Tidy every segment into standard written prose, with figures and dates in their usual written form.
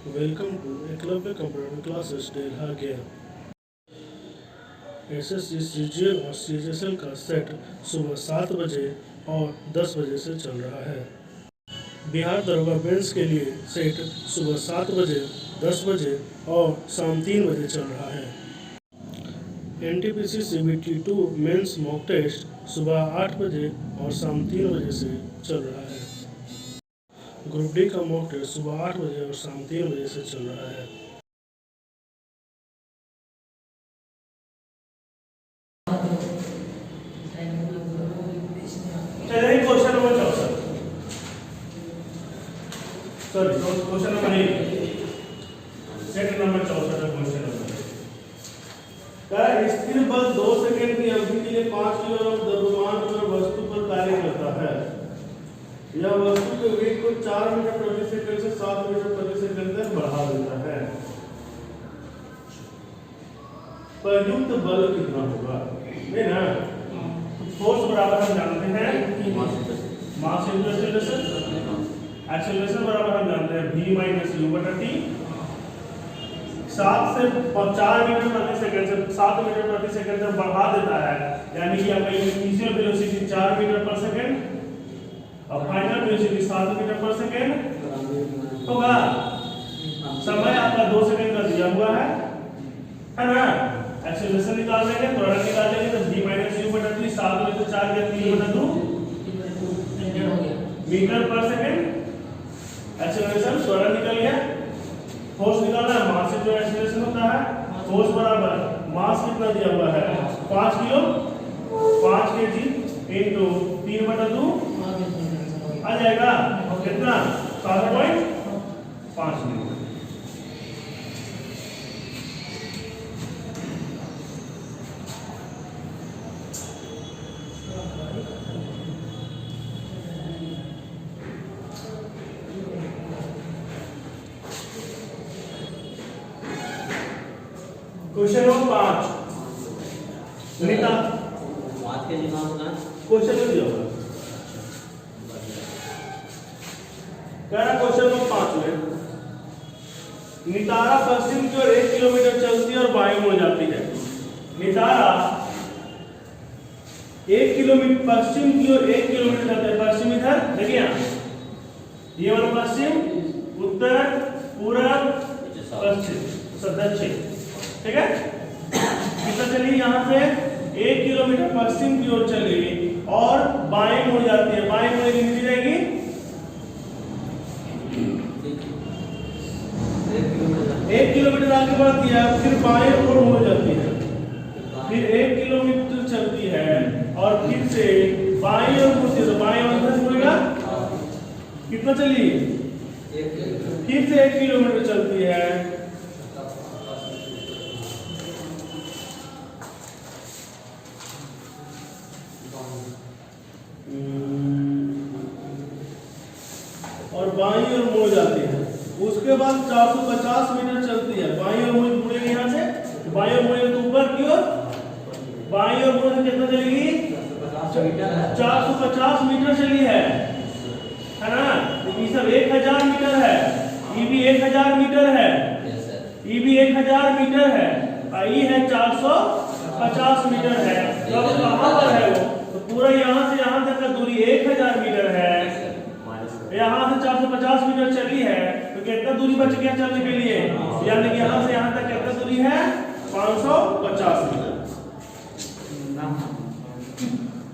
Welcome to Eklavya Computer Classes Delha Gaya। SSC CGL और सीजीएसएल का set सुबह 7 बजे और 10 बजे से चल रहा है। बिहार दरोगा मेंस के लिए सेट सुबह 7 बजे, 10 बजे और शाम 3 बजे चल रहा है। NTPC CBT 2 mains mock test सुबह 8 बजे और शाम 3 बजे से चल रहा है। ग्रुप डी का मॉक टेस्ट सुबह 8 बजे और शाम 3 बजे से चल रहा है। Question number 64, sorry question number 1, set number 64 है क्वेश्चन नंबर। स्थिर बल 2 सेकंड की अवधि के लिए 5 किलो द्रव्यमान पर वस्तु पर कार्य करता है। यह वस्तु के वेग को 4 मीटर प्रति सेकंड से 7 मीटर प्रति सेकंड तक बढ़ा देता है। प्रयुक्त बल कितना होगा? नहीं ना, फोर्स बराबर हम जानते हैं मास इनटू एक्सेलरेशन, एक्सेलरेशन बराबर हम जानते हैं v माइनस u बटा t। 7 से 4 मीटर प्रति सेकंड से 7 मीटर प्रति सेकंड तक बढ़ा देता है, यानी कि आपका इनिशियल वेलोसिटी 4 मीटर पर सेकंड और फाइनल वेलोसिटी 7 मीटर पर सेकंड होगा। समय आपका 2 सेकंड का दिया हुआ है ना। एक्सेलरेशन निकाल लेंगे, त्वरण निकाल लेंगे तो v माइनस u बटा t 7 में से 4 गया 3 बटा 2 मीटर पर सेकंड। एक्सेलरेशन त्वरण निकल गया। फोर्स निकालना है, मास से जो एक्सेलरेशन होता है, फोर्स बराबर मास कितना दिया हुआ है 5 किलो 5 केजी इनटू 3 बटा 2 आ जाएगा कितना 7.5 मीटर। क्वेश्चन नंबर 5 सुनीता बात के दिमाग में क्वेश्चन में दिया हुआ क्या है। क्वेश्चन नंबर 5 में नितारा पश्चिम की ओर 1 किलोमीटर चलती है और बाएं मुड़ जाती है। नितारा 1 किलोमीटर पश्चिम की ओर 1 किलोमीटर चलता है। पश्चिम इधर देखिए यहाँ ये वाला पश्चिम, उत्तर, पूर्व, पश्चिम, दक्षिण, ठीक है। कितना चली यहाँ से 1 किलोमीटर पश्चिम की ओर चली और बाएं मुड़ जाती है। बाएं मुड़ कितनी जाएगी 1 किलोमीटर आगे बढ़ती है, फिर बाएं ओर मुड़ जाती है, फिर 1 किलोमीटर चलती है और फिर से बाएं ओर मुड़ती है। तो बाएं ओर से मुड़ेगा कितना चली, फिर से 1 किलोमीटर चलती है और बाईं ओर मुड़ जाती है। उसके बाद 450 मीटर चलती है। बाईं ओर मुड़ेगी यहाँ से, बाईं ओर मुड़ेगी तो ऊपर की ओर, बाईं ओर मुड़ने कितना चलेगी 450 मीटर चली है ना। ये सब 1000 मीटर है, ये भी 1000 मीटर है, ये भी 1000 मीटर है और ये है 450 मीटर है। तो कहाँ पर है वो? तो पूरा यहाँ से यहाँ तक का दूरी 1000 मीटर है। यहाँ से 450 मीटर चली है तो कितना दूरी बच गया चलने के लिए, यानी कि यहाँ से यहाँ तक कितना दूरी है 550 मीटर,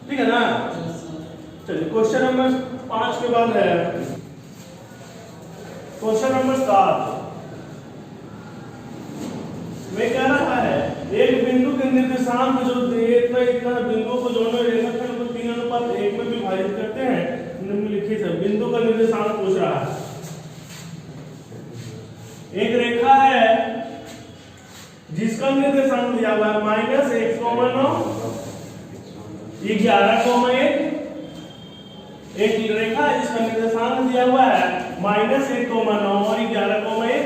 ठीक है ना। चलिए क्वेश्चन नंबर 5 के बाद है क्वेश्चन नंबर 7 में कह रहा है एक बिंदु के निर्देशांक जो इतना बिंदुओं को जोड़ने रेखाखंड को 3:1 में विभाजित करते हैं। निम्नलिखित बिंदु का निर्देशांक पूछ रहा है। एक रेखा है जिसका निर्देशांक दिया हुआ है -1,9, 11,1। एक रेखा है जिसका निर्देशांक दिया हुआ है -1,9 और 11,1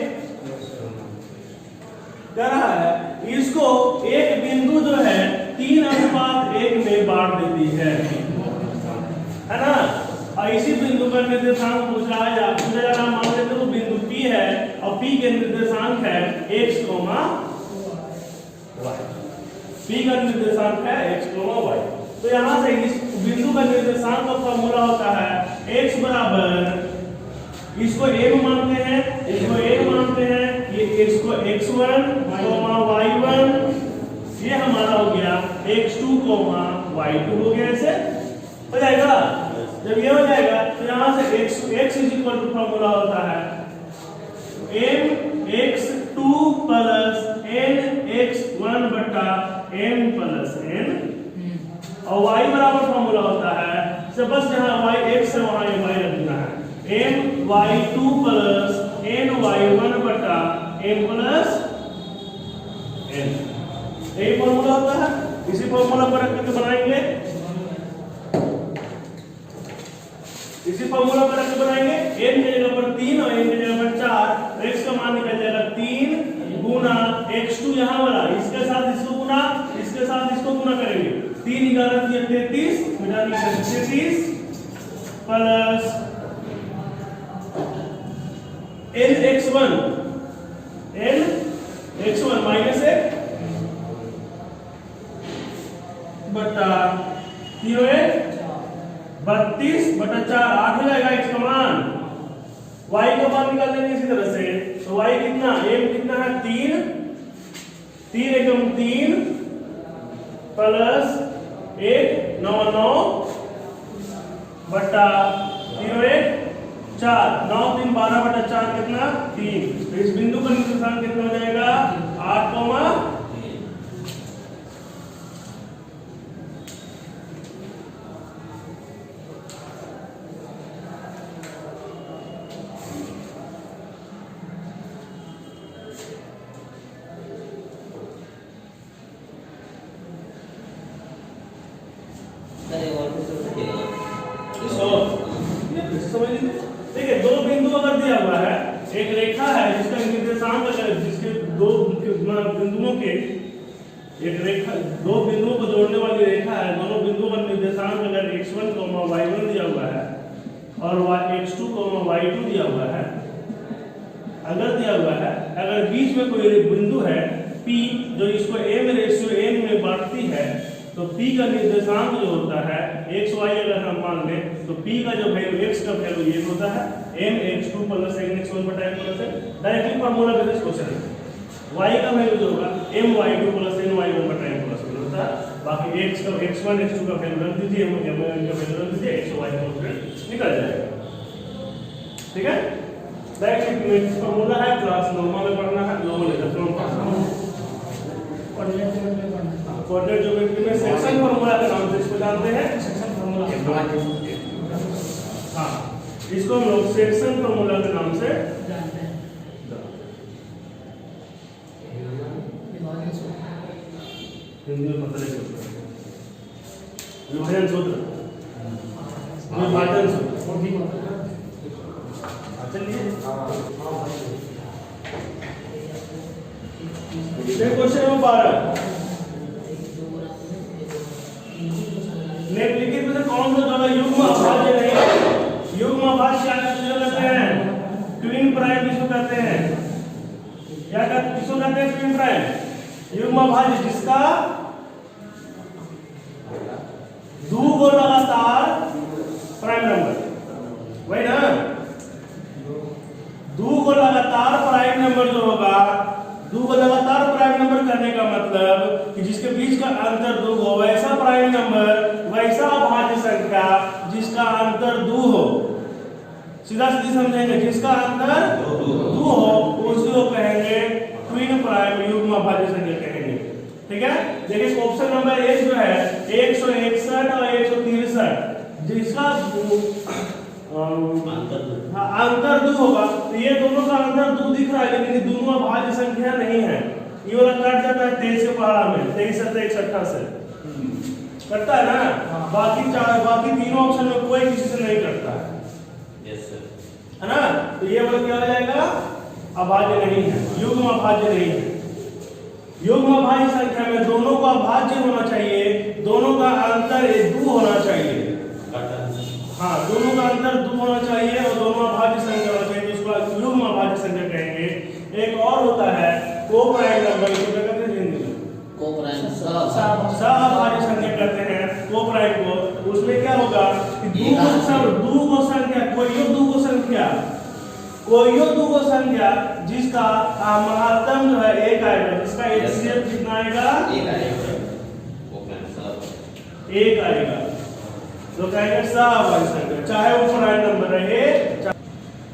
कह रहा है। इसको एक बिंदु जो है 3:1 में बांट देती है ना। और इसी बिंदु पर निर्देशांक पूछ रहा है। मान लेते हो बिंदु P है और P P के निर्देशांक है x, y। P का निर्देशांक है x, y। तो यहां से इस बिंदु का निर्देशांक का फॉर्मूला होता है x बराबर, इसको a मानते हैं, इसको a मानते हैं, ये इसको x1, y1, ये हमारा हो गया x2, y2 हो गया। ऐसे हो जाएगा। जब ये हो जाएगा तो यहां से x is equal to formula होता है mx2 प्लस nx1 बटा m प्लस n, और y बराबर फॉर्मूला होता है से बस जहां y x है वहां ये y रख देना है my2 प्लस ny1 बटा m प्लस n। यही फॉर्मूला होता है। इसी फॉर्मूला पर रख के बनाएंगे, इसी फॉर्मूला पर रख के बनाएंगे। n की जगह पर 3 और n की जगह पर 4, तो x का मान निकल जाएगा 3 गुना x2 यहाँ वाला, इसके साथ इसको गुना, इसके साथ इसको गुना करेंगे। 3 11 33 मिला 33 प्लस nx1 माइनस 1 बटा 32 बटा 4, 8 हो जाएगा x का मान। y का मान निकाल लेंगे इसी तरह से। तो y कितना, m कितना है 3 एकम 3 प्लस 1 9 9 बटा 4, 9 3 12 बटा 4 कितना 3। तो इस बिंदु का निर्देशांक कितना हो जाएगा 8, देखिए दो बिंदु अगर दिया हुआ है, एक रेखा है जिसका निर्देशांक अगर जिसके दो बिंदुओं के एक रेखा, दो बिंदुओं को जोड़ने वाली रेखा है, दोनों बिंदुओं का निर्देशांक अगर x1, y1 दिया हुआ है और x2, y2 दिया हुआ है, अगर दिया हुआ है, अगर बीच में कोई बिंदु है P जो इसको m/n में बांटती है, तो P का निर्देशांक जो होता है x y अगर हम मान लें तो P का जो वैल्यू x का वैल्यू ये होता है mx2 प्लस nx1 बटा m plus n। Directly formula basis question है। y का वैल्यू जो होगा my2 प्लस ny1 बटा m प्लस n होता है। बाकी x का x1 x2 का वैल्यू रख दीजिए, m का वैल्यू रख दीजिए, x y का वैल्यू निकल जाएगा। ठीक है, डायरेक्टली फार्मूला है, क्लास 9 में पढ़ना है, 9 में 10 में पढ़ना है। कोऑर्डिनेट ज्योमेट्री में सेक्शन फार्मूला के नाम से इसको जानते हैं, सेक्शन फार्मूला। हाँ, इसको हम लोग सेक्शन फार्मूला के नाम से जानते हैं। हिंदी में पता नहीं चलता, विभाजन सूत्र, विभाजन सूत्र। चलिए क्वेश्चन नंबर 12, निम्नलिखित में से कौन सा जो युग्म अभाज्य नहीं? युग्म अभाज्य क्या कहते हैं? ट्विन प्राइम किसको कहते हैं? क्या किसको कहते हैं? Twin prime. युग्म अभाज्य जिसका दो को लगातार प्राइम नंबर, वही ना, दो को लगातार प्राइम नंबर जो होगा, दो को लगातार प्राइम नंबर करने का मतलब कि जिसके बीच का अंतर दो हो, वैसा प्राइम नंबर, वैसा अभाज्य संख्या जिसका अंतर दो हो। सीधा सीधी समझेंगे, जिसका अंतर दो हो उसी को कहेंगे ट्विन प्राइम युग्म अभाज्य संख्या कहेंगे। ठीक है, देखिए ऑप्शन नंबर 1 जो है 161 और 163, जिसका अंतर दो होगा, तो ये दोनों का अंतर दो दिख रहा है, लेकिन ये दोनों अभाज्य संख्या नहीं है। ये वाला कट जाता है 23 के पहाड़ा में, 23 से 1 से कटता है ना। बाकी तीनों ऑप्शन में कोई किसी से नहीं कटता है। यस सर, है ना। तो ये वाला क्या हो जाएगा? अभाज्य नहीं है, युग्म अभाज्य नहीं है। युग्म अभाज्य संख्या में दोनों का अभाज्य होना चाहिए, दोनों का अंतर 2 होना चाहिए। हाँ, दोनों का अंतर 2 होना चाहिए और दोनों अभाज्य संख्या होना चाहिए, तो उसका युग्म अभाज्य संख्या कहेंगे। एक और होता है कोप्राइम नंबर, इसको क्या कहते हैं हिंदी में? सहअभाज्य संख्या कहते हैं कोप्राइम को। उसमें क्या होगा कि दो संख्या कोई दो संख्या जिसका महत्तम जो है एक आएगा, जिसका HCF कितना आएगा? एक आएगा, तो कहेंगे सहअभाज्य संख्या, चाहे वो प्राइम नंबर रहे।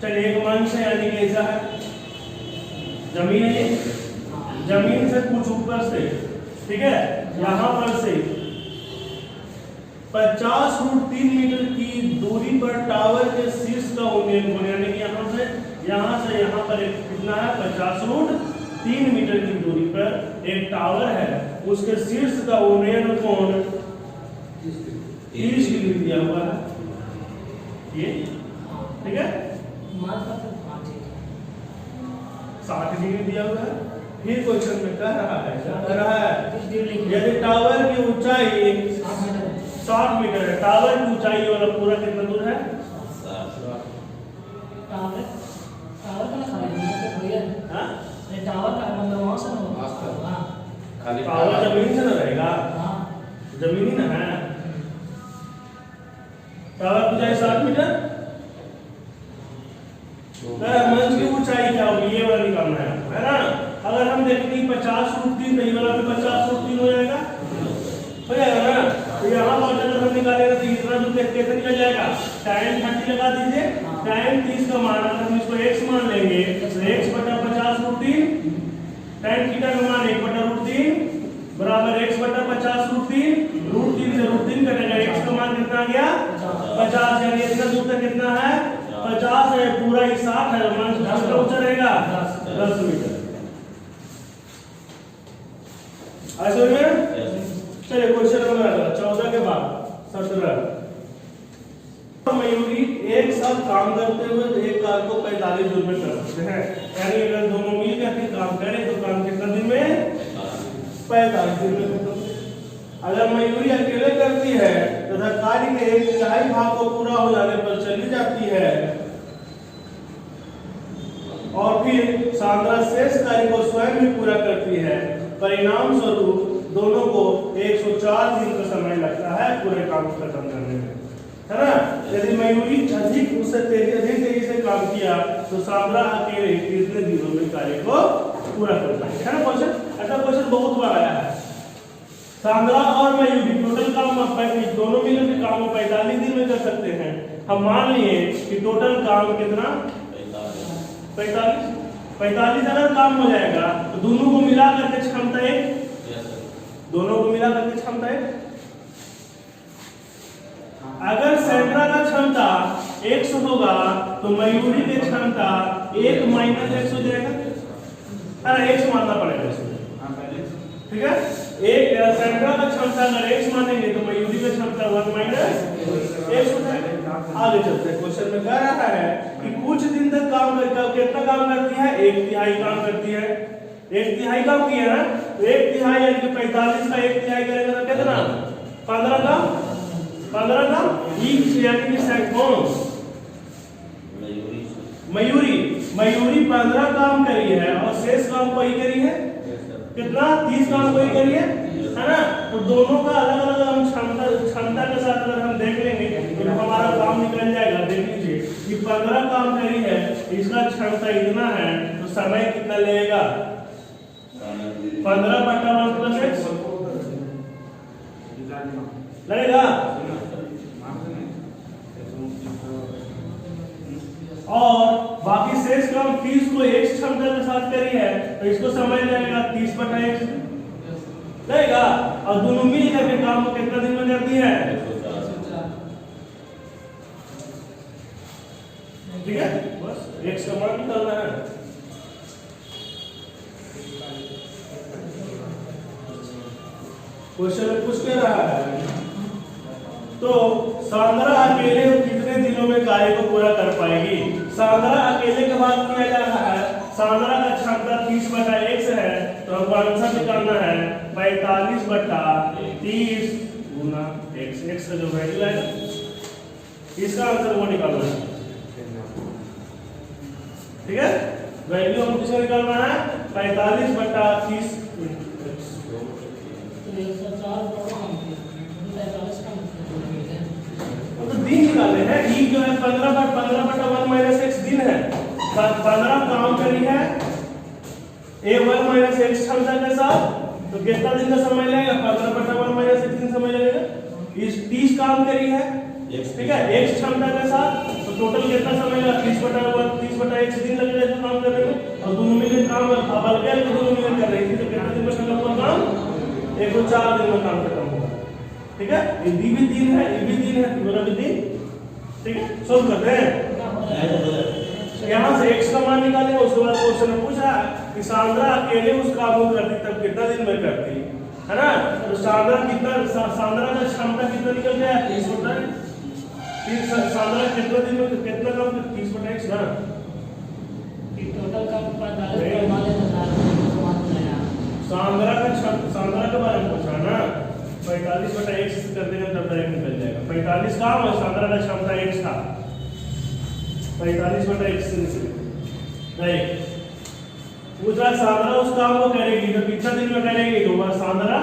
चलिए एक मंच है, यानी कि ऐसा है जमीन से कुछ ऊपर से, ठीक है, यहाँ पर से 50√3 मीटर की दूरी पर टावर के शीर्ष का उन्नयन कोण, यानी कि यहाँ से यहाँ पर एक कितना है 50√3 मीटर की दूरी पर एक टावर है, उसके शीर्ष का उन्नयन कोण 30 डिग्री दिया हुआ है, ये ठीक है, 60 डिग्री दिया हुआ है। फिर क्वेश्चन में कह रहा है यदि टावर की ऊंचाई 60 मीटर है, टावर की ऊंचाई वाला पूरा कितना दूर है? टावर जमीन से ना रहेगा, जमीन ही ना है। टावर की ऊंचाई 60 मीटर, मंच की ऊंचाई क्या होगी? ये वाला निकालना है ना। अगर हम देखेंगे 50√3, नहीं वाला भी 50√3 हो जाएगा ना। तो यहाँ पर अगर हम निकालेंगे तो इतना दूर कैसे निकल जाएगा? tan 30 लगा दीजिए, tan 30 का मान अगर हम इसको x मान लेंगे तो x बटा 50√3, tan थीटा का मान 1/√3 बराबर x बटा 50√3, √3 से √3 कटेगा, x का मान कितना आ गया? 50, यानी इतना दूर तक कितना है? 50 है, पूरा ही 60 है, मान 10 का ऊंचा रहेगा 10 मीटर। ऐसे में चलिए क्वेश्चन नंबर 14 के बाद 17। मयूरी एक साथ काम करते हुए एक कार को 45 दिन में कर सकते हैं, यानी अगर दोनों मिल करके काम करें तो काम कितना दिन में? 45 दिन में खत्म। अगर मयूरी अकेले करती है तथा कार्य के 1/3 भाग को पूरा हो जाने पर चली जाती है और फिर सांद्रा शेष कार्य को स्वयं भी पूरा करती है, परिणाम स्वरूप दोनों को 104 दिन का समय लगता है पूरे काम को खत्म करने में, है ना। यदि मयूरी अधिक तेजी से काम किया तो सांद्रा अकेले कितने दिनों में कार्य को पूरा करता है ना। क्वेश्चन ऐसा क्वेश्चन बहुत बार आया है। सांद्रा और मयूरी टोटल काम दोनों मिलकर के काम 45 दिन में कर सकते हैं। हम मान लिए कि टोटल काम कितना? 45 अगर काम हो जाएगा तो दोनों को मिला करके क्षमता 1, दोनों को मिला करके क्षमता 1। अगर सेंट्रा का क्षमता 100 होगा तो मयूरी की क्षमता 1 - 1 हो जाएगा, अरे 1 मानना पड़ेगा इसमें, ठीक है। एक सेंट्रा का क्षमता अगर 1 मानेंगे तो मयूरी की क्षमता 1 - 1 हो जाएगा। आगे चलते हैं, क्वेश्चन में कह रहा है कि कुछ दिन तक काम करता है, कितना काम करती है? 1/3 काम करती है। 1/3 काम किया ना, तो 1/3 यानी कि 45 का 1/3 करेगा तो कितना? 15 काम यानी कि कौन? मयूरी 15 काम करी है और शेष काम कोई करी है कितना? 30 काम कोई करी है ना। तो दोनों का अलग अलग हम क्षमता के साथ अगर हम देख लेंगे तो हमारा काम निकल जाएगा। देख लीजिए कि 15 काम करी है, इसका क्षमता इतना है तो समय कितना लगेगा? 15/1 + x लगेगा। और बाकी शेष काम 30 को x क्षमता के साथ करी है तो इसको समय लगेगा 30/x लगेगा। और दोनों मिल करके काम को कितना दिन में करती है? ठीक है, बस x का मान निकालना है। क्वेश्चन में पूछ क्या रहा है? तो सांद्रा अकेले कितने दिनों में कार्य को पूरा कर पाएगी? सांद्रा अकेले की बात किया जा रहा है। सांद्रा का क्षमता 30/x है तो हमको आंसर निकालना है 45/30 गुना x। x का जो वैल्यू है इसका आंसर वो निकालना है। ठीक है, वैल्यू हम किसका निकालना है 45/30। तो दिन निकाले हैं, ई जो है 15/1 - x दिन है, 15 काम करी है a 1 - x क्षमता के साथ, तो कितना दिन का समय लगेगा 15/1 - x दिन समय लगेगा। इस 30 काम करी है, ठीक है, x क्षमता के साथ, तो टोटल कितना समय लगेगा 30/x दिन लगेगा इसको काम करने में। और दोनों मिलकर काम बल गया, दोनों मिलकर कर रही थी, तो कितना दिन में खत्म हुआ काम 104 दिन में काम खत्म होगा। ठीक है, ये डी भी 3 है, ई भी 3 है, दोनों भी 3। ठीक है, सोल्व करते हैं। यहाँ से x का मान निकालेंगे, उसके बाद क्वेश्चन में पूछा कि सांद्रा अकेले उस काम को करती तब कितना दिन में करती है ना। तो सांद्रा का क्षमता कितना निकल गया 30/, सांद्रा कितना दिन में कितना काम 30/x ना, टोटल का सांद्रा के बारे में पूछा ना। 45/x कर देंगे तब डायरेक्ट निकल जाएगा। 45 काम और सांद्रा का क्षमता x था, 45/x से राइट। दूसरा सांद्रा उस काम को करेगी तो कितना दिन में करेगी, तो वह सांद्रा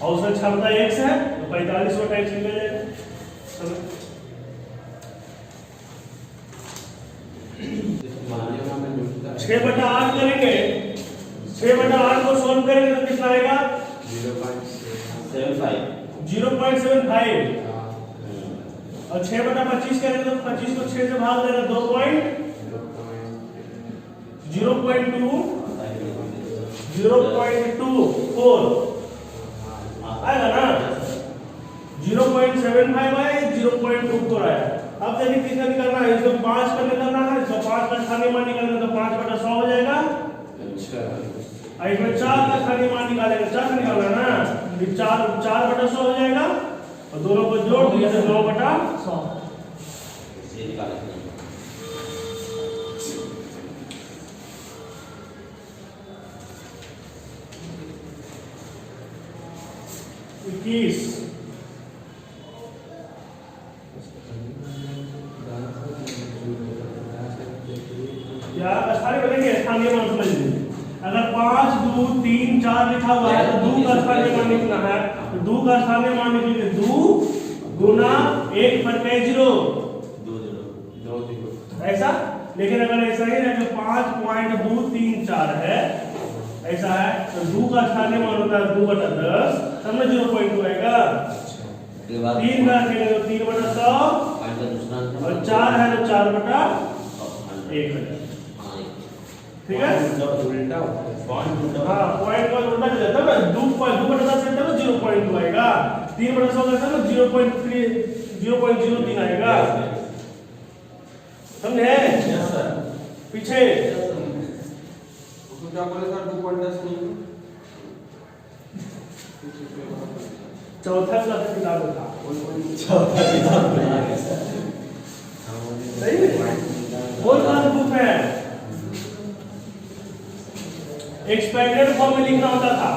और उसका क्षमता x है, तो 45/x निकल जाएगा। 6/8 करेंगे, 6/8 को सोल्व करेंगे तो कितना आएगा 0.75। और 6/25 करेंगे तो 25 को 6 से भाग देना 0.24 आएगा ना। 0.75 आया, 0.24 आया। अब देखिए कितना निकालना है, इसको 5 का निकालना है, इसको 5 का स्थानीय मान निकालेंगे तो 5/100 हो जाएगा। अच्छा, इसमें 4 का स्थानीय मान निकालेंगे, 4 का निकालना है ना, 4/100 हो जाएगा। और दोनों को जोड़ दिया तो 9/100 ये निकालेंगे। 21 या सारे बनेंगे स्थानीय मान समझ लीजिए। अगर 5, 2, 3, 4 लिखा हुआ है तो 2 का स्थानीय मान निकलना है, तो 2 का स्थानीय मान निकलेंगे 2 गुना 1/0 ऐसा। लेकिन अगर ऐसा ही है जो 5.234 है ऐसा है, तो 2 का स्थानीय मान होता है 2/10, तब ना 0.2 आएगा। 3 का रखेंगे तो 3/100 और 4 है तो 4/100। ठीक है, हाँ पॉइंट का उल्टा हो जाता है ना, 2/10 से तब 0.2 आएगा, 3/100 का तब 0.03 आएगा। समझे? पीछे क्या बोले सर 2.10 नहीं, चौथा क्लास किताब था, सही है, कौन सा बुक है? एक्सपेंडेड फॉर्म में लिखना होता था।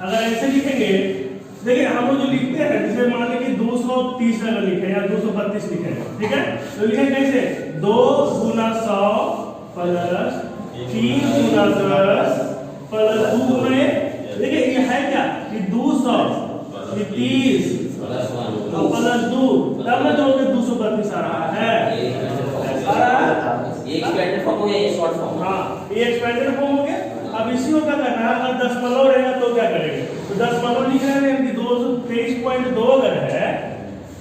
अगर ऐसे लिखेंगे, देखिए हम लोग जो लिखते हैं, जैसे मान लीजिए 230 अगर लिखे या 232 लिखे, ठीक है, तो लिखेंगे कैसे 2 गुना 100 प्लस 3 गुना 10 प्लस 2 गुना 1। देखिए ये है क्या, ये 200, ये 30 प्लस 2, तब ना जोड़ के 232 आ रहा है। ये एक्सपेंडेड फॉर्म हो गया, ये शॉर्ट फॉर्म। हाँ, ये एक्सपेंडेड फॉर्म हो गया। अब इसी को क्या करना है, अगर दशमलव रहेगा तो क्या करेंगे, तो दशमलव लिख रहे हैं कि 23.2 अगर है,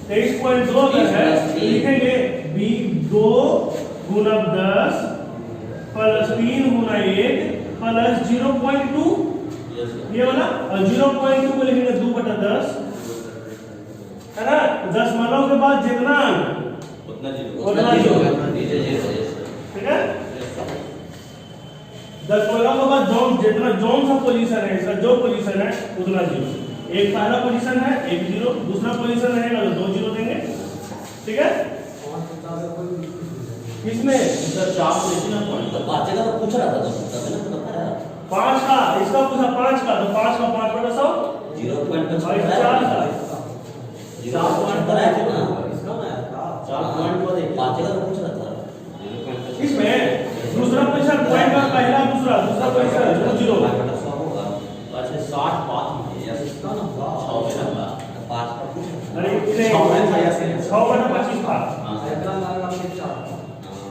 23.2 अगर है, लिखेंगे 2 गुना 10 प्लस 3 गुना 1 प्लस 0.2 ये वाला, और 0.2 को लिखेंगे 2/10 है ना। दशमलव के बाद जितना उतना जीरो, ठीक है। दशमलव के बाद जितना जोन सा पोजीशन है, इसका जो पोजीशन है उतना जीरो। एक पहला पोजीशन है 1 0, दूसरा पोजीशन रहेगा तो 2 0 देंगे, ठीक है। इसमें सर 4 पोजीशन पॉइंट तो बात जगह पूछ रहा था, तो तब ना तो बता रहा 5 का, इसका पूछा 5 का, तो 5 का 5/100 0.5 4 का 4 पॉइंट बनाया था ना, इसका ना 4 पॉइंट को देख 5 जगह पूछ रहा था 0.5। इसमें दूसरा पॉइंट का पहला दूसरा पोजीशन 0 5/100 होगा। अच्छा 60 5 में या 6 होगा 5 का पूछा। अरे इतने 6 में था या से 6/25 था। हां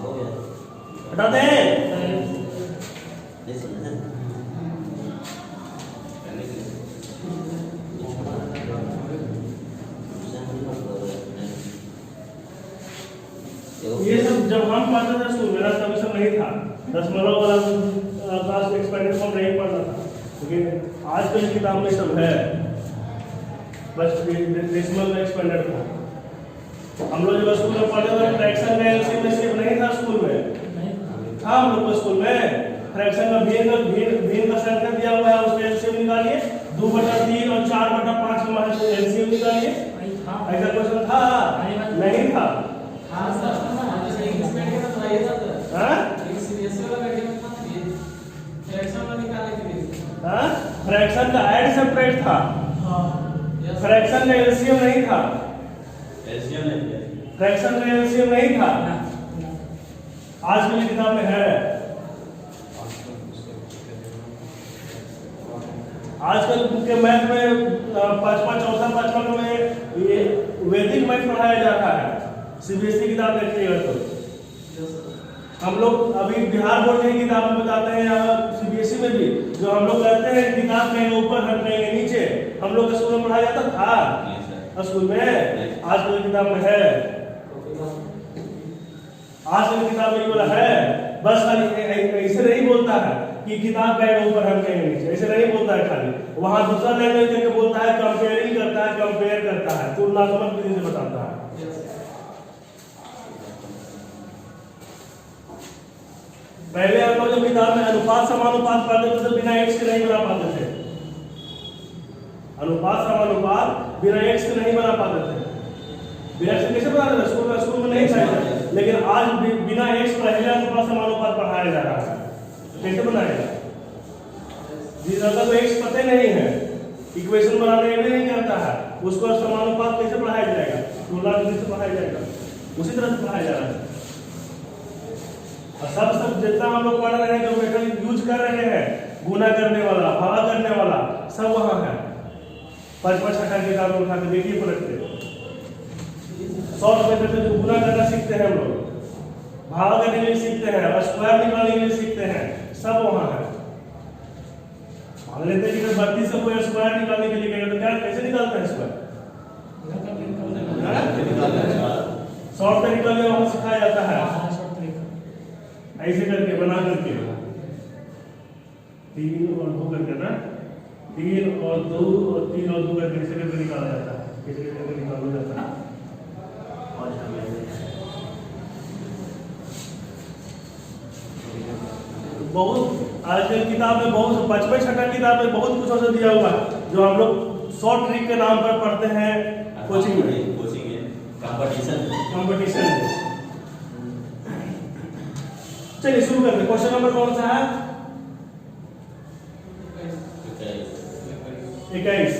हो गया। हटा दे। ये सुन है ये सब जब हम पढ़ते थे स्कूल मेरा तभी सब नहीं था, दशमलव वाला क्लास एक्सपेंडेड फॉर्म नहीं पढ़ना था, लेकिन आजकल की किताब में सब है, बस डेसिमल में एक्सपेंडेड फॉर्म। हम लोग जब स्कूल में पढ़ते थे फ्रैक्शन में एलसीएम नहीं था स्कूल में, था हम लोग को स्कूल में फ्रैक्शन का भिन्न का संख्या दिया हुआ है, उसका एलसीएम निकालिए, 2/3 और 4/5 का एलसीएम निकालिए। ऐसा क्वेश्चन था? नहीं था। फ्रैक्शन का ऐड सेपरेट था, फ्रैक्शन का एलसीएम नहीं था, फ्रैक्शन का एलसीएम नहीं था। आजकल की किताब में है। आजकल के मैथ में 5वां चौथा 5वां में ये वैदिक मैथ पढ़ाया जाता है। सीबीएसई किताब देखिएगा तो हम लोग अभी बिहार बोर्ड की किताब में बताते हैं, या सीबीएसई में भी जो हम लोग कहते हैं किताब कहीं ऊपर हम कहीं नीचे, हम लोग के स्कूल में पढ़ाया जाता था स्कूल में। आजकल की किताब में है, आजकल की किताब में ये वाला है। बस ऐसे नहीं बोलता है कि किताब कहीं ऊपर हम कहीं नीचे, ऐसे नहीं बोलता है खाली। वहां दूसरा लैंग्वेज करके बोलता है, कंपेयरिंग करता है, कंपेयर करता है, तुलनात्मक विधि से बताता है। पहले हम लोग जब किताब में अनुपात समानुपात पढ़ते थे तो बिना एक्स के नहीं बना पाते थे, अनुपात समानुपात बिना एक्स के नहीं बना पाते थे। बिना एक्स कैसे बनाते थे? स्कूल में नहीं पढ़ाते, लेकिन आज बिना एक्स पहले अनुपात समानुपात पढ़ाया जा रहा है। तो कैसे बनाएगा? जिस अगर एक्स पता नहीं है, इक्वेशन बनाने में नहीं करता है, उसको समानुपात कैसे पढ़ाया जाएगा? तुलना विधि से पढ़ाया जाएगा, उसी तरह से पढ़ाया जा रहा है। और सब जितना हम लोग पढ़ रहे हैं, जो मेथड यूज कर रहे हैं, गुना करने वाला, भागा करने वाला, सब वहां है। 5 छठा किताब में उठा के देखिए पलट के, 100 मेथड से जो गुना करना सीखते हैं हम लोग, भागा करने के लिए सीखते हैं, और स्क्वायर निकालने के लिए सीखते हैं, सब वहां है। मान लेते हैं कि 32 से कोई स्क्वायर निकालने के लिए कहेगा तो क्या कैसे निकालता है स्क्वायर? शॉर्ट तरीका में वहां सिखाया जाता है, ऐसे करके बना करके 3 और 2 करके ना, 3 और 2 और 3 और 2 करके ऐसे करके निकाला जाता है, ऐसे करके निकाला जाता है। बहुत आजकल किताब में बहुत 5वां छठा किताब में बहुत कुछ ऐसा दिया हुआ है जो हम लोग शॉर्ट ट्रिक के नाम पर पढ़ते हैं कोचिंग में, कंपटीशन में। चलिए शुरू करते हैं। क्वेश्चन नंबर कौन सा है? 21।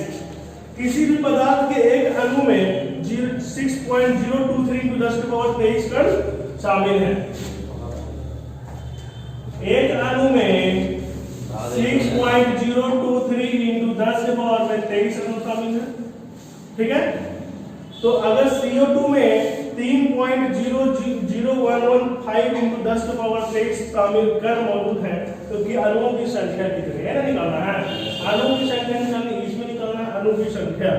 किसी भी पदार्थ के एक अणु में 6.023 × 10⁻23 कण शामिल है। एक अणु में 6.023 × 10⁻23 अणु शामिल है, ठीक है। तो अगर CO2 में 3.00115 × 10⁻23 शामिल कण मौजूद है, तो कि अणुओं की संख्या कितनी है ना निकालना है। अणुओं की संख्या निकालनी, इसमें निकालना है अणु की संख्या,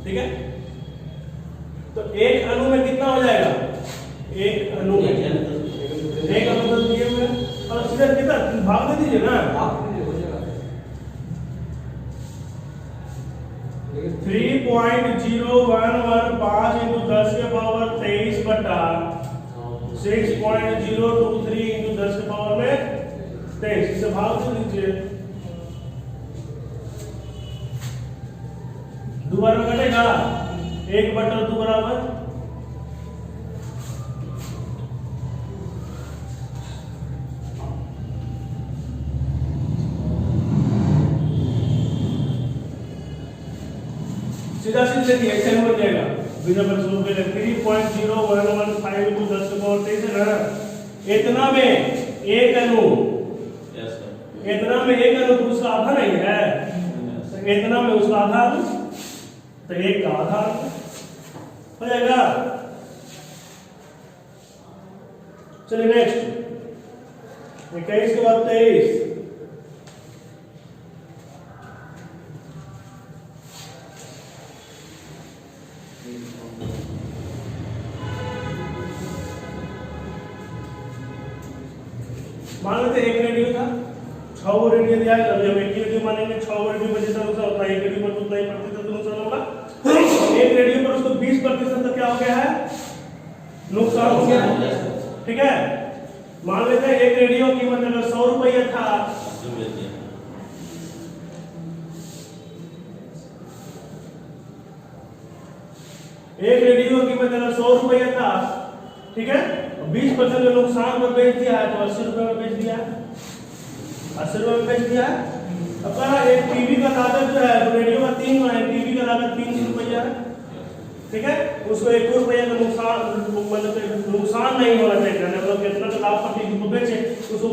ठीक है। तो एक अणु में कितना हो जाएगा? एक अणु में एक अणु तो दिए हुए और सीधा कितना भाग दे दीजिए ना, 3.0115 × 10⁻23 बटा 6.023 × 10⁻23, इसे भाग दे दीजिए। 2 बार में कटेगा, 1/2 बराबर सीधा सीधा देखिए ऐसे हो जाएगा बिना बच्चों के लिए 3.0115 × 10⁻23 है ना, इतना में एक अणु, यस सर। इतना में एक अणु तो उसका आधा नहीं है, इतना में उसका आधा अणु, तो एक का आधा अणु हो जाएगा। चलिए नेक्स्ट 21 के बाद 23। मान लेते एक रेडियो था, 6 वो रेडियो दिया है, जब एक रेडियो मानेंगे 6 वो रेडियो पर जितना नुकसान होता है, एक रेडियो पर उतना ही प्रतिशत नुकसान होगा। एक रेडियो पर उसको 20% तक क्या हो गया है, नुकसान हो गया। ठीक है, मान लेते हैं एक रेडियो की कीमत अगर 100 रुपया था, एक रेडियो की कीमत अगर 100 रुपया था, ठीक है, 20% का नुकसान पर बेच दिया है तो 80 रुपए में बेच दिया है, 80 रुपए में बेच दिया है। अब कहा एक टीवी का लागत जो है, तो रेडियो का 3 गुना है, टीवी का लागत 300 रुपया है, ठीक है, उसको 1 रुपया का नुकसान, नुकसान नहीं होना चाहिए, मतलब कितना का लाभ पर टीवी को बेचे उसको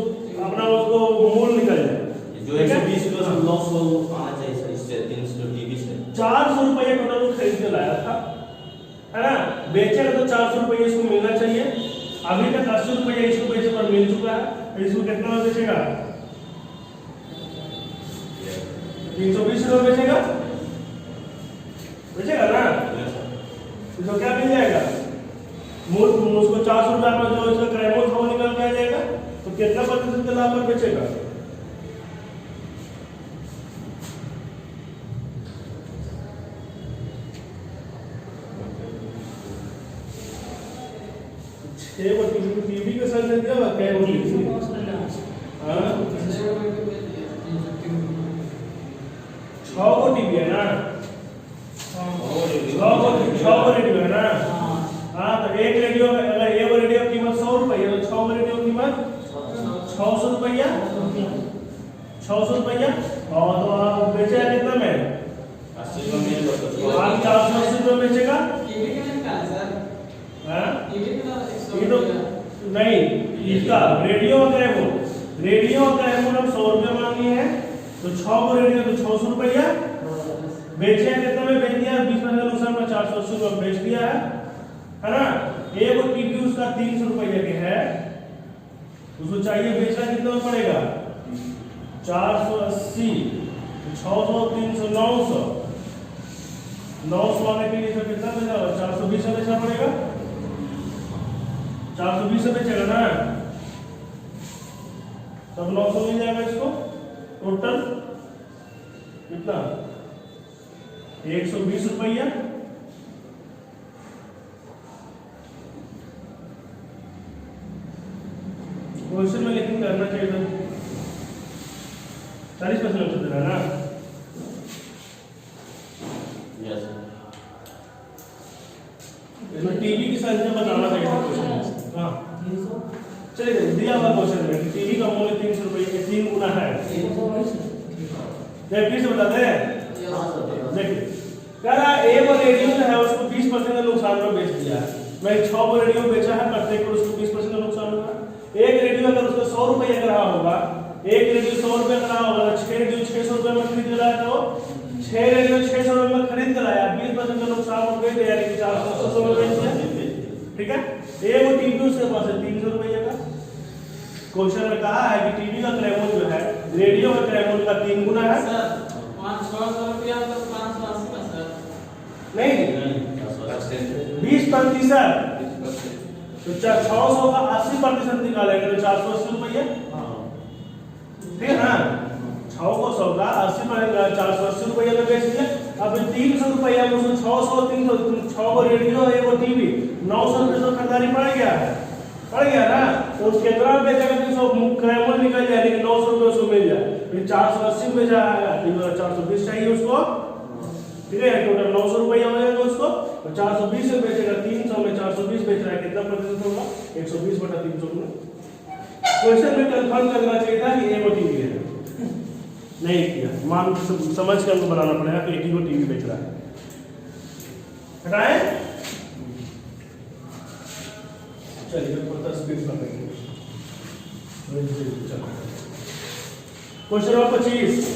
अपना उसको मूल निकल जाए। जो 120 का लॉस हो आना चाहिए सर, इससे 300 टीवी से 400 रुपया टोटल वो खरीद के लाया था, है ना, बेचेगा तो 400 रुपये इसको मिलना चाहिए। अभी तक 80 रुपये इसको बेचे पर मिल चुका है, तो इसको कितना में बेचेगा, 320 रुपये बेचेगा, बेचेगा ना, इसको क्या मिल जाएगा, मूल उसको 400 रुपये में जो इसका क्रय मूल्य वो निकल के आ जाएगा, तो कितना प्रतिशत के लाभ पर बेचेगा, वो टीवी के साथ दिया हुआ क्या वो टीवी, हाँ 6 को टीवी है ना, 6 को रेडियो है ना, हाँ तो एक रेडियो अगर एक रेडियो की कीमत 100 रुपया, तो 6 रेडियो की कीमत 600 रुपया, 600 रुपया, और तो आप बेचेगा कितना में, 80 रुपये में, आप 480 रुपये बेचेगा, ये तो नहीं, इसका रेडियो का क्रय मूल्य, रेडियो का क्रय मूल्य हम 100 रुपया मांगी है, तो 6 को रेडियो तो 600 रुपया बेचे, कितना में बेच दिया, 20% नुकसान में 480 रुपये बेच दिया है ना। एक टीवी उसका 300 रुपये के है, उसको चाहिए बेचना कितना में पड़ेगा, 480, 600, 300, 900, 900 आने के लिए कितना बेचा, 420 में बेचना पड़ेगा, 420 में बेचेगा ना, तब 900 मिल जाएगा इसको, टोटल कितना 120 रुपया। क्वेश्चन में लेकिन करना चाहिए था 40% आंसर देना ना, यस इसमें टीवी की संख्या बताना चाहिए था क्वेश्चन। हाँ चलिए दिया हुआ क्वेश्चन में टीवी का मूल्य 300 रुपये के 3 गुना है, फिर से बता दें, देखिए कह रहा है एक रेडियो जो है उसको 20% का नुकसान में बेच दिया है, मैं 6 रेडियो बेचा है, प्रत्येक को उसको 20% का नुकसान होगा। एक रेडियो अगर उसको 100 रुपये का रहा होगा, एक रेडियो 100 रुपये का रहा होगा, 6 रेडियो 600 रुपये में खरीद लाया, तो 6 रेडियो 600 रुपये में खरीद कर लाया, 20% का नुकसान हो गया, यानी कि 480 में बेच दिया, ठीक है। एक टीवी उसके पास है 300 रुपये का। क्वेश्चन में कहा है कि टीवी का क्रय मूल्य जो है रेडियो का क्रय मूल्य का 3 गुना है, नहीं 20%, तो 600 का 80% निकालेंगे तो 480 रुपये, ठीक है ना, 600 का 80% 480 रुपये में बेच दिया। अब 300 रुपये में उसको 600 300 6 को रेडियो है वो टीवी 900 रुपये तो खरीदारी पड़ गया ना, तो उसके कितना बेचेगा, 300 क्रय मूल्य निकल जाए, लेकिन 900 रुपये उसको मिल जाए, फिर 480 में जाएगा, 420 चाहिए उसको, ठीक है, टोटल 900 रुपया हो जाएगा उसको, तो 420 में बेचेगा, 300 में 420 बेच रहा है, कितना प्रतिशत होगा, 120/300 में। क्वेश्चन में कंफर्म करना चाहिए था कि एक वो टीवी है, नहीं किया, मान समझ के हमको बनाना पड़ेगा कि एक ही वो टीवी बेच रहा है, हटाए, चलिए स्पीड कर देंगे। क्वेश्चन नंबर 25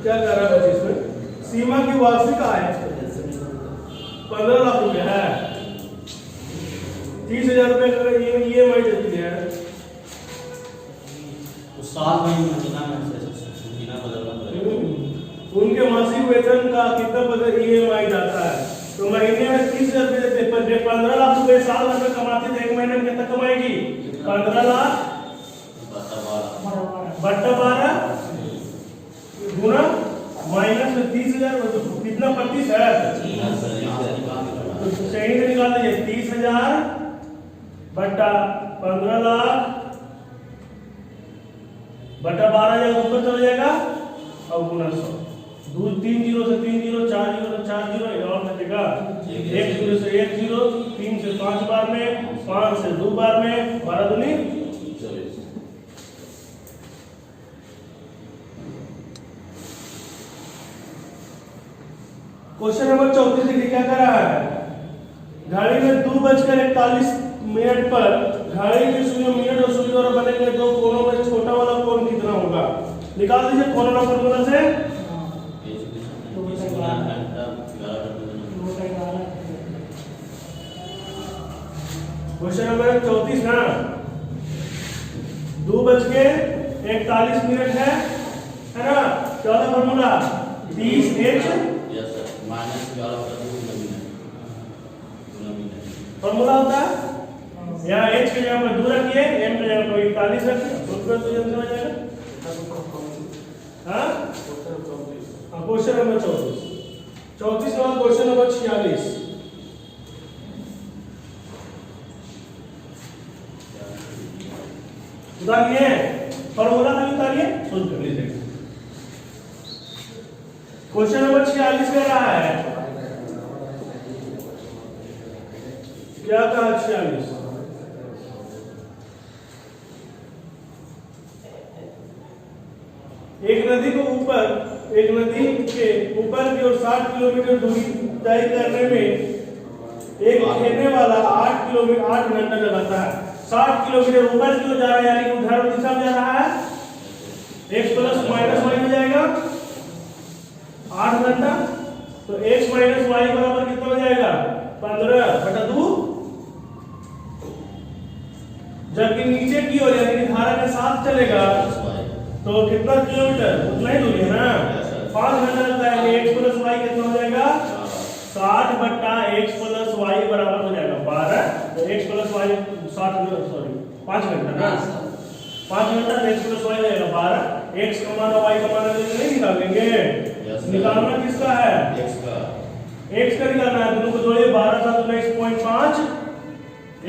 क्या कह रहा है 25 में? सीमा की वार्षिक आय 15 लाख रुपए है। 30,000 रुपए का EMI देती है। तो साल में महीना में महीना बदलना पड़ेगा। उनके मासिक वेतन का कितना EMI जाता है? तो महीने में 30,000 रुपए देते हैं। 15 लाख रुपए साल भर में कमाते थे, एक महीने में कितना कमाएगी? 15 लाख बट्टा 12 गुना माइनस में 30,000 कितना 25 है? तो सही से निकाल दीजिए। 30,000 बट्टा 15 लाख बट्टा 12,000 ऊपर चला जाएगा और गुना 100। 3 जीरो से 3 जीरो, 4 जीरो से 4 जीरो, और बचेगा 1 जीरो से 1 जीरो, 3 से 5 बार में, 5 से 2 बार में, 12 दूनी 24। क्वेश्चन नंबर 34 देखिए क्या कर रहा है। घड़ी में 2:41 पर घड़ी की सुई मिनट और सुई द्वारा बने गए दो कोनों में छोटा वाला कोण कितना होगा? निकाल दीजिए कोण वाला फॉर्मूला से। क्वेश्चन नंबर 34 ना 2:41 है ना? क्या होता फॉर्मूला? 30H फॉर्मूला होता है। यहाँ H की जगह पर 2 रखिए, M की जगह पर 41 रखिए, तो जल्दी हो जाएगा। हाँ, क्वेश्चन नंबर 34 के बाद क्वेश्चन नंबर 46 उतारिए, फॉर्मूला भी उतारिए, सोच कर लीजिए। क्वेश्चन नंबर 46 कह रहा है, क्या कहा 46? एक नदी के ऊपर की ओर 60 किलोमीटर दूरी तय करने में एक खेलने वाला 8 घंटा लगाता है। 60 किलोमीटर ऊपर की ओर जा रहा है, यानी कि उधर दिशा में जा रहा है। x प्लस माइनस वाई हो जाएगा 8 घंटा, तो x माइनस वाई बराबर कितना हो जाएगा? 15/2। जबकि नीचे की ओर यानी कि धारा के साथ चलेगा तो कितना किलोमीटर? उतना ही दूरी है ना। 5 घंटा लगता है। x प्लस वाई कितना हो जाएगा? 60/x प्लस वाई बराबर हो जाएगा 12। तो x प्लस वाई 5 घंटा ना, 5 घंटा x प्लस वाई हो जाएगा 12। x का मान और y का मान नहीं निकालेंगे, निकालना किसका है? x का निकालना है। दोनों को जोड़िए, 12 का 19.5,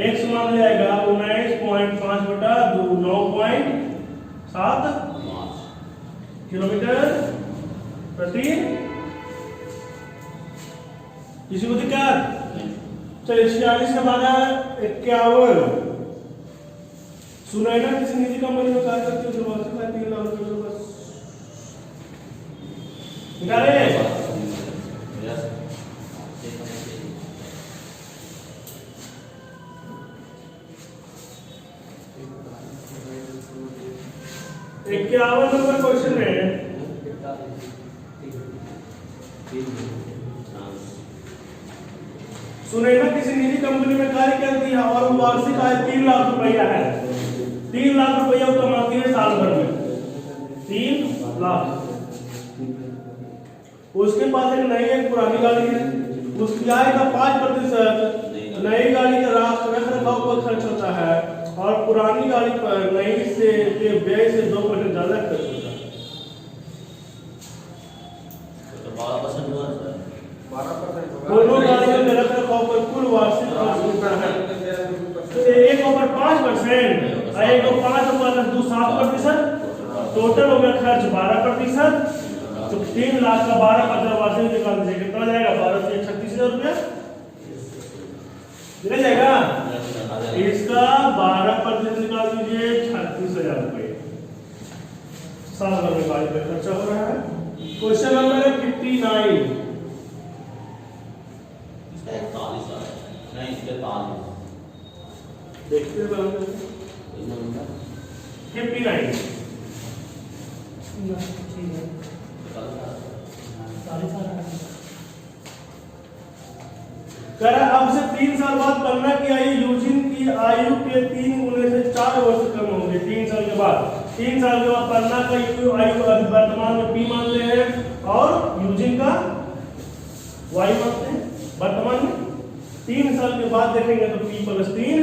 x मान जाएगा 19.5/2 9.7 किलोमीटर प्रति। किसी को दिक्कत? चलिए 46 के बाद 51 सुना है ना? किसी निजी कंपनी में कार्य करते हो तो 3 लाख रुपए बस निकाले। इक्यावन नंबर क्वेश्चन है, सुनैना किसी निजी कंपनी में कार्य करती है और वार्षिक आय 3 लाख रुपया है। 3 लाख रुपया कमाती है साल भर में, 3 लाख। उसके पास एक नई एक पुरानी गाड़ी है, उसकी आय का 5% नई गाड़ी का रख रखाव पर खर्च होता है और पुरानी गाड़ी पर नई से के व्यय से 2% ज्यादा खर्च होता है। तो 12% हुआ सर। 12% दोनों गाड़ियों में रख रखाव पर कुल वार्षिक खर्च होता है। तो एक ऊपर 5% और एक को 5 + 2 7%, टोटल हो गया खर्च 12%। तो 3 लाख का 12% वार्षिक निकाल दीजिए, कितना जाएगा? 12 से 36,000 रुपया मिल जाएगा। इसका 12% निकाल दीजिए, 36,000 रुपये साल भर में गाड़ी पे खर्चा हो रहा है। क्वेश्चन नंबर 59 41 आ नहीं 43 देखते हैं 59 ठीक है 44 कह रहा अब से 3 साल बाद पन्ना की आयु यूजिन की आयु के 3 गुने से 4 वर्ष कम होंगे। 3 साल के बाद पन्ना का आयु वर्तमान में पी मानते हैं और यूजिन का वाई मानते हैं। वर्तमान में 3 साल के बाद देखेंगे तो पी प्लस 3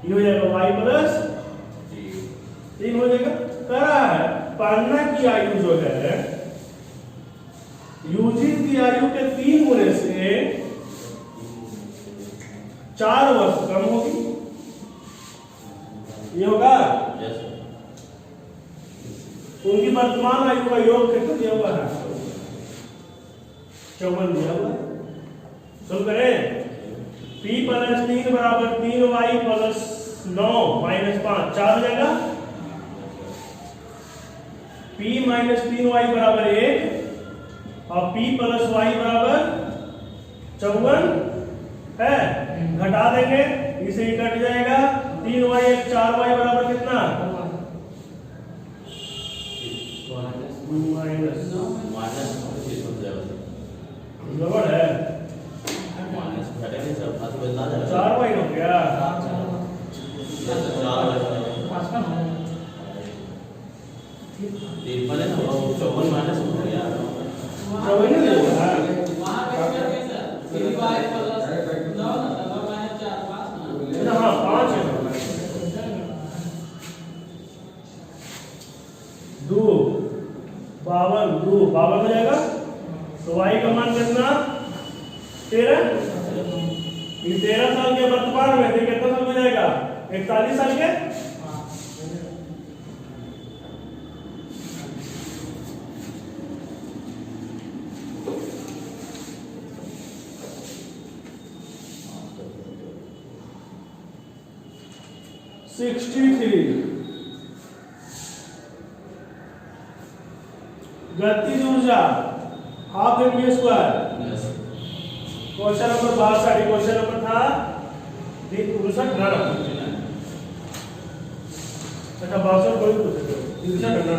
ये हो जाएगा वाई प्लस 3 हो जाएगा। कह रहा है पन्ना की आयु जो है यूजिन की आयु के 3 गुने से 4 वर्ष कम होगी। ये होगा उनकी वर्तमान आयु का योग कितना दिया हुआ है 54 दिया हुआ है। सुन करें p प्लस 3 बराबर 3y प्लस 9 माइनस 5 4 हो जाएगा। p माइनस 3y बराबर 1 और p प्लस y बराबर 54 है। घटा देंगे इसे ही कट जाएगा। 3y 4y बराबर कितना माइनस गड़बड़ है 4y हो गया। हाँ 5 है 2 52 हो जाएगा। तो y का मान कितना 13। ये 13 साल के वर्तमान में थे कितना साल हो जाएगा 41 साल के। गतिज ऊर्जा half mv square. Question number 62 question number था 59 ना अच्छा 62 कोई पूछे 59 ना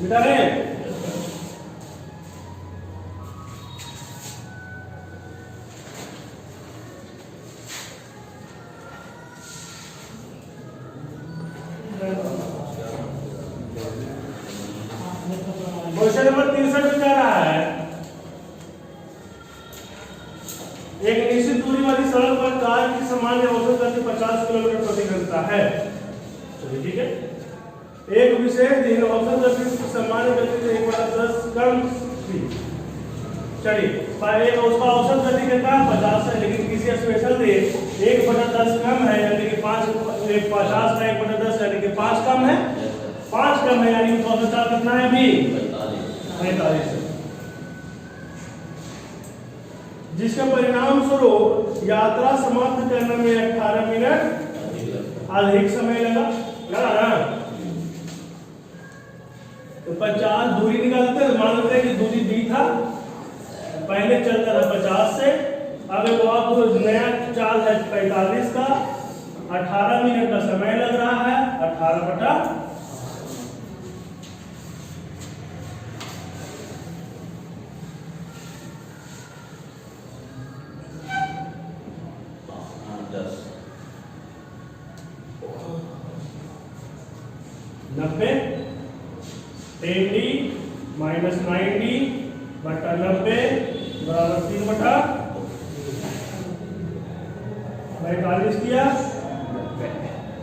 मिटा रहे क्वेश्चन नंबर 63 में कह रहा है एक निश्चित दूरी वाली सड़क पर कार की सामान्य औसत गति 50 किलोमीटर प्रति घंटा है। चलिए ठीक है। एक विशेष दिन औसत गति की सामान्य गति से 1/10 कम थी। चलिए उसका औसत गति कितना 50 है लेकिन किसी स्पेशल दिन 1/10 कम है यानी कि 50 का 1/10 यानी कि 5 कम है 5 कम है यानी कि औसत चार्ज कितना है अभी 45 है। जिसका परिणाम स्वरूप यात्रा समाप्त करने में 18 मिनट अधिक समय लगा ना। तो 50 दूरी निकालते हैं मान लेते हैं कि दूरी दी था पहले चलता था 50 से अब वो आप नया चार्ज है 45 का 18 मिनट का समय लग रहा है 18/। नब्बे 10d माइनस 9d बटा 90 बराबर 3/45 किया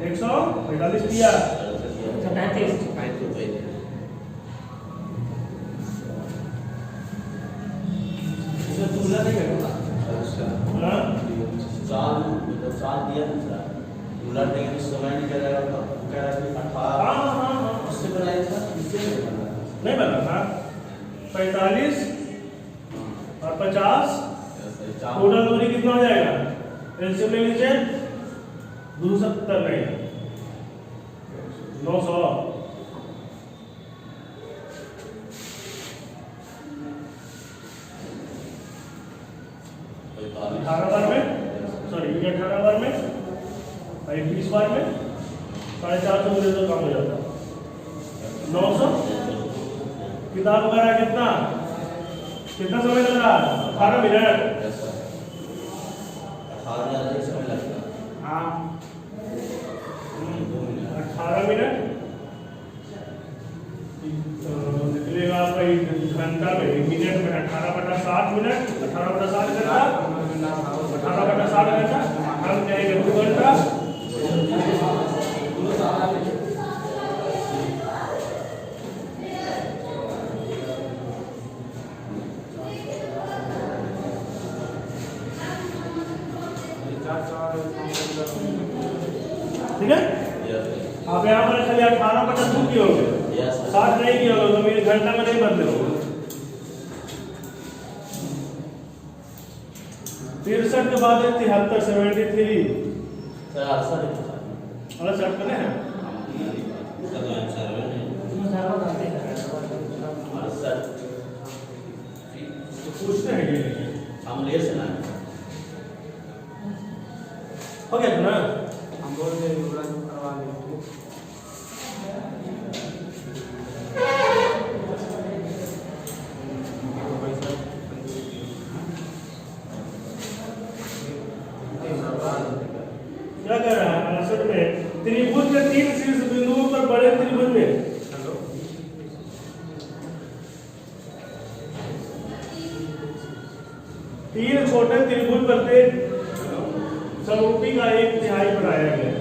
145 किया इसमें तुलना नहीं करूँगा हाँ चाल दिया ना उलट देंगे तो समय निकल जाएगा तो कह रहा है कि 18 हाँ उससे बनाया था इससे नहीं बना था 45 और 50 टोटल दूरी कितना हो जाएगा एलसीएम ले लीजिए 270 नहीं 900 18 बार में, सॉरी ये 18 बार में, और 20 बार में 450 मिनट तो काम हो जाता है। 900 किताब वगैरह कितना समय लग रहा है? 18 मिनट। हाँ 18 मिनट निकलेगा आपका घंटा में, मिनट में 18/60 मिनट, 18/60 घंटा, 18/60 घंटा, हम कहेंगे 2 घंटा। ठीक है, आप यहाँ पर खाली 18/2 की होंगे, 60 नहीं की होगा, तो मेरे घंटा में नहीं बदले होगा। 63 के बाद है 73, 73 68 पे नहीं है। पूछते हैं ये हम ले से ना हो गया था ना। हम बोल रहे हैं करवा देंगे। क्या कर रहा है? असल में त्रिभुज के 3 शीर्ष बिंदुओं पर बड़े त्रिभुज में तीन छोटे त्रिभुज प्रत्येक समरूपी का 1/3 बनाया गया।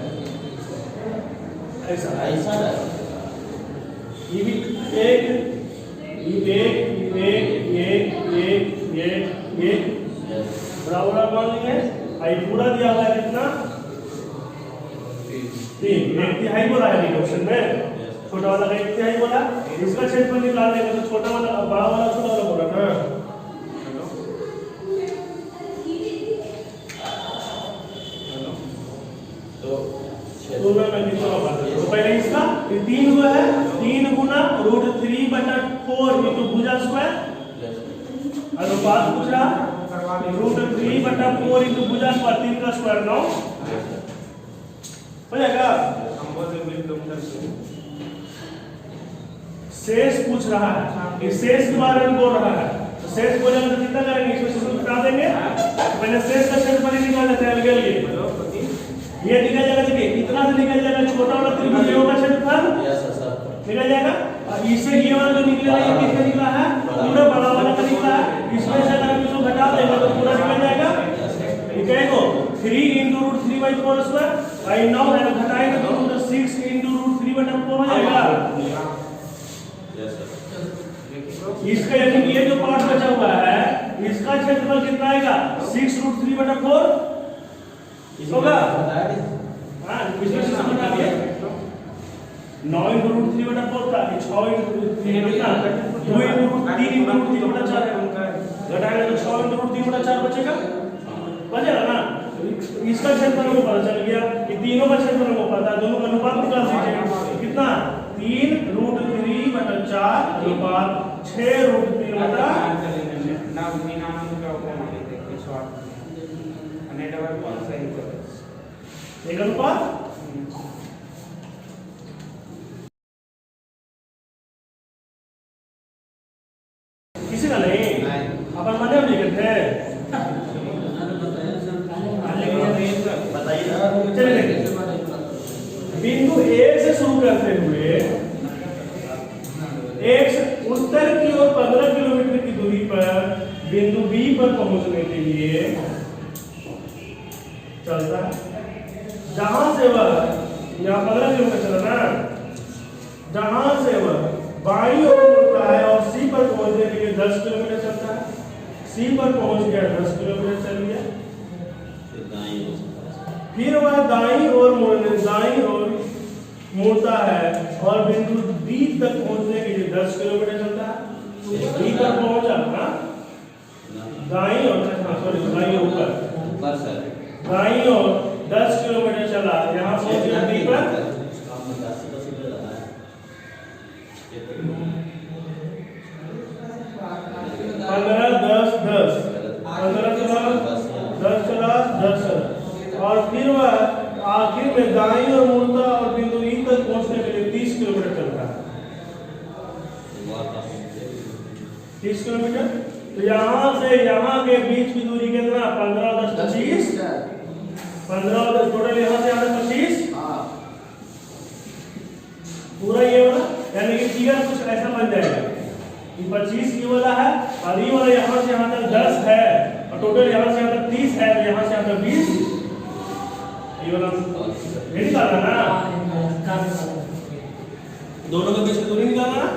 ऐसा ये भी एक बराबर मान लेंगे। आई पूरा दिया हुआ है कितना? 3, 1/3 बोला है क्वेश्चन में, छोटा वाला का 1/3 बोला। इसका क्षेत्रफल निकाल लेंगे तो छोटा वाला बड़ा वाला छोटा वाला बोला ना। तो तो पहले इसका 3 हुआ है, 3 गुना √3/4 into भुजा स्क्वायर, अनुपात पूछ रहा √3/4 into भुजा स्क्वायर, 3 का स्क्वायर 9 हो जाएगा। शेष पूछ रहा है, इस शेष के बारे में बोल रहा है, तो शेष बोलेंगे तो कितना करेंगे? इसमें से घटा देंगे, पहले शेष का क्षेत्रफल निकाल लेते हैं। अलग ये निकल जाएगा, देखिए इतना से निकल जाएगा, छोटा वाला त्रिभुज ये का क्षेत्रफल निकल जाएगा, और इससे ये वाला जो निकलेगा ये कितना निकला है? पूरा बड़ा वाला का निकला है। इसमें से अगर इसको घटा देंगे तो पूरा निकल जाएगा। ठीक है, तो 3 into √3/4 स्क्वायर आई 9 है, घटाएंगे तो 6 into √3/4 हो जाएगा। इसका यानी कि ये जो पार्ट बचा हुआ है इसका क्षेत्रफल कितना आएगा? 6 √3/4 होगा। हाँ, इसमें से समझ आ गया। 9 into √3/4 था, 6 into 3 कितना? 2 into 3 into √3/4 है, घटाएंगे तो 6 into √3/4 बचेगा, बचेगा ना। इसका क्षेत्रफल हमको पता चल गया, ये तीनों का क्षेत्रफल हमको पता है, दोनों का अनुपात निकाल दीजिए। कितना? 3 √3/4 अनुपात 6 √3/4 एक अनुपात किसी का नहीं, अपन मजे में लिखे थे। चलिए बिंदु ए से शुरू करते हुए उत्तर की ओर 15 किलोमीटर की दूरी पर बिंदु बी पर पहुंचने के लिए चलता है। जहां से वह यहाँ 15 किलोमीटर चला ना, जहां से वह बाईं ओर मुड़ता है और सी पर पहुंचने के लिए 10 किलोमीटर चलता है। सी पर पहुंच गया, 10 किलोमीटर चल गया, फिर वह दाईं ओर मुड़ता है और बिंदु बी तक पहुंचने के लिए 10 किलोमीटर चलता है। बी पर पहुंचा ना, दाईं ओर, सॉरी दाईं ऊपर दाईं ओर 10 किलोमीटर चला, यहाँ पहुंच गया बी पर 15, 10, 10, 15 के बाद यहाँ से यहाँ के बीच की दूरी कितना? 15 10 25, 15 10 टोटल यहाँ से यहाँ तक 25, पूरा ये वाला, यानी कि फिगर कुछ ऐसा बन जाएगा कि 25 ये वाला है और ये वाला यहाँ से यहाँ तक 10 है और टोटल यहाँ से यहाँ तक 30 है, यहाँ से यहाँ तक 20, ये वाला ये निकालना ना, दोनों के बीच की दूरी निकालना ना।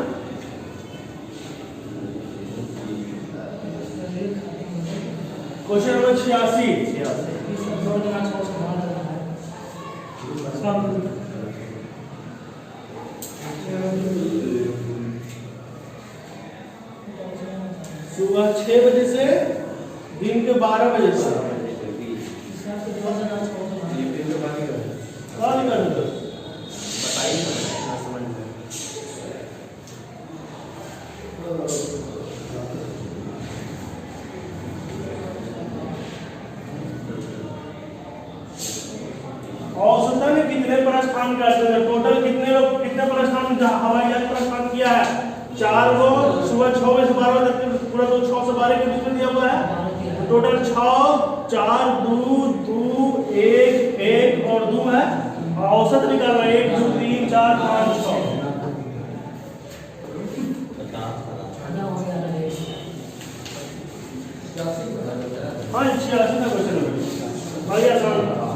Question number 86। सुबह 6 बजे से दिन के 12 बजे तक कौन निकाल दो? औसतन कितने प्रस्थान करते हैं? टोटल कितने प्रस्थान हवाई जहाज प्रस्थान किया है? 4 को सुबह 6 बजे से 12 बजे तक, पूरा तो 6 से 12 के बीच में दिया हुआ है। टोटल 6 4 2 2 1 1 और 2 है। औसत निकालना 1 2 3 4 5 6। हाँ 86 का क्वेश्चन है भाई, आसान था।